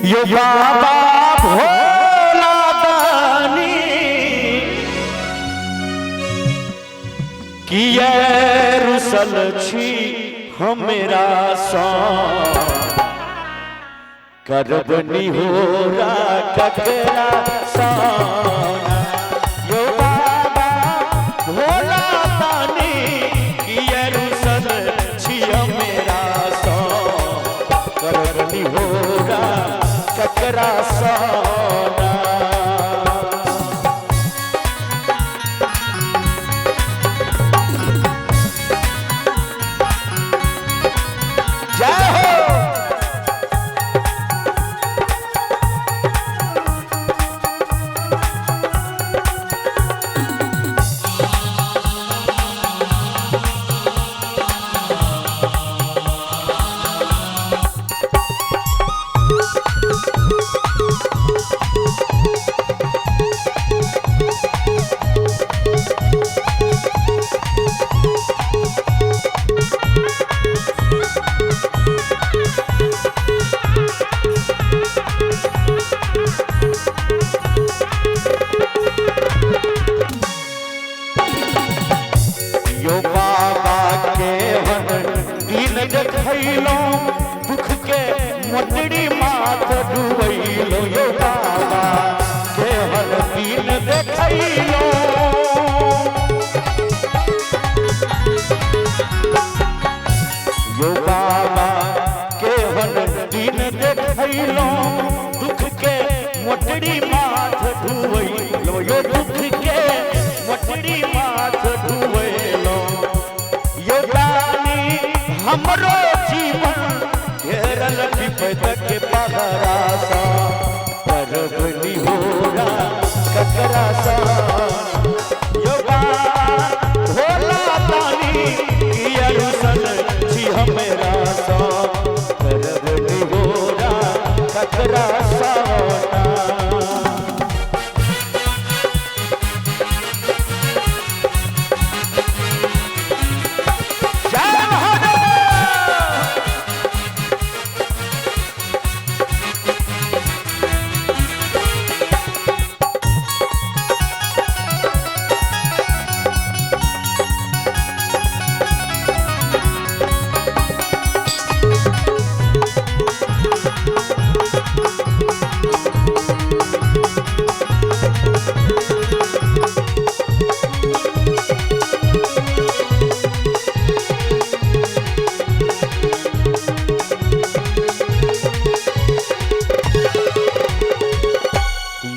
यो बाबा भोला दानी किए रुसल छी हमेरा सा करबनी होरा ककरा साना। यो बाबा भोला दानी किए रुसल छी हमेरा सा करबनी होरा ककरा साना। जय हो देखैलो दुख के मोटड़ी माथ डुबैलो। यो बाबा के हर दिन देखैलो यो बाबा के हर दिन देखैलो दुख के मोटड़ी माथ डुबैलो। यो दुख के मोटड़ी माथ डुबैलो। यो दानी हमरो जीवन घेरल विपद के पहरा सा करबनी होरा ककरा सा। यो बाबा भोला दानी किए रुसल छी हमेरा सा करबनी होरा ककरा साना।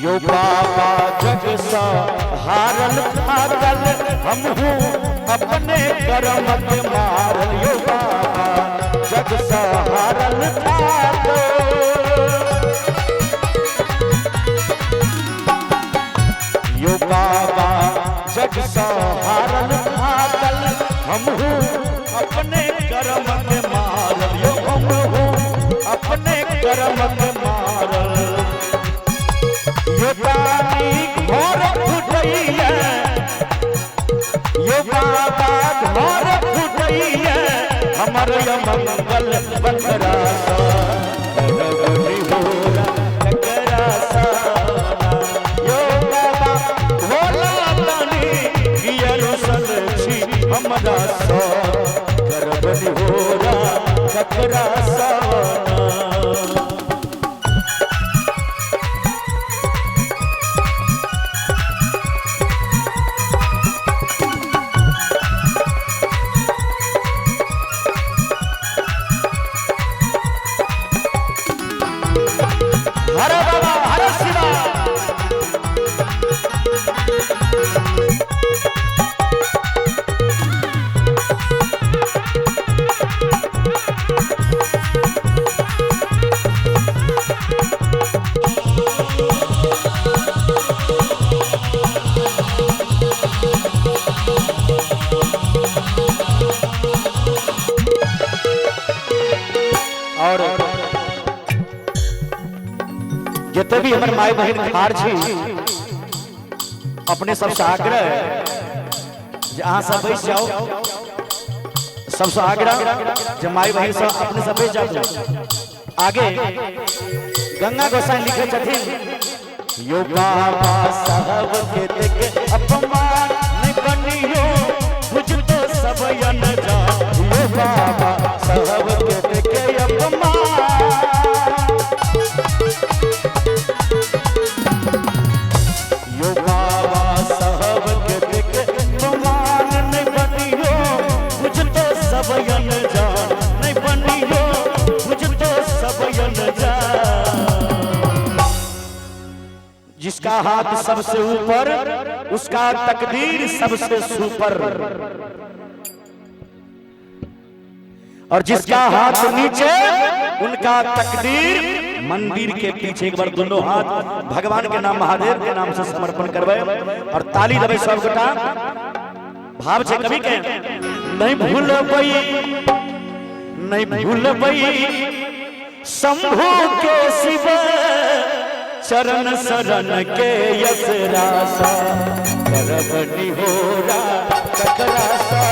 यो बाबा जग सा हारल थाकल हमहू अपने करम के मारल। यो बाबा जग सा हारल थाकल यो बाबा जग सा हारल थाकल हमहू अपने करम के मारल। यो हमहू अपने करम के मारल। यो दानी घर फुटैया यो बाबा घर फुटैया हमर मंगल बंदरा सा करबनी होरा ककरा साना। यो बाबा भोला दानी किए रुसल छी हमरा सा करबनी होरा ककरा साना। हरे बाबा हरे शिवा और जितने भी हमारे माई बहन खार छी अपने सबसे आग्रह जहाँ सब बैठ जाओ सबसे आग्रह जब माई बहन सब अपने सब बैठ जाओ आगे गंगा गोसाई लिखे छथिन यो बाबा साहब के देखे अपमान नहीं बनियो बुझ तो सब यन जा यो बाबा साहब के देखे अपमान यो बाबा साहब के देखे अपमान नहीं बनियो बुझ तो सब यन जा नहीं बनियो बुझ तो सब यन जा जिसका हाथ सबसे ऊपर उसका तकदीर सबसे सुपर और जिसका हाथ नीचे उनका तकदीर मंदिर के पीछे। एक बार दोनों हाथ भगवान के नाम महादेव के नाम से समर्पण करवे और ताली देवे सब गोटा भाव से कभी के नहीं भूलबई नहीं भूलबई शंभू के शिव चरण शरण के यस रासा करबनी हो रा ककरासा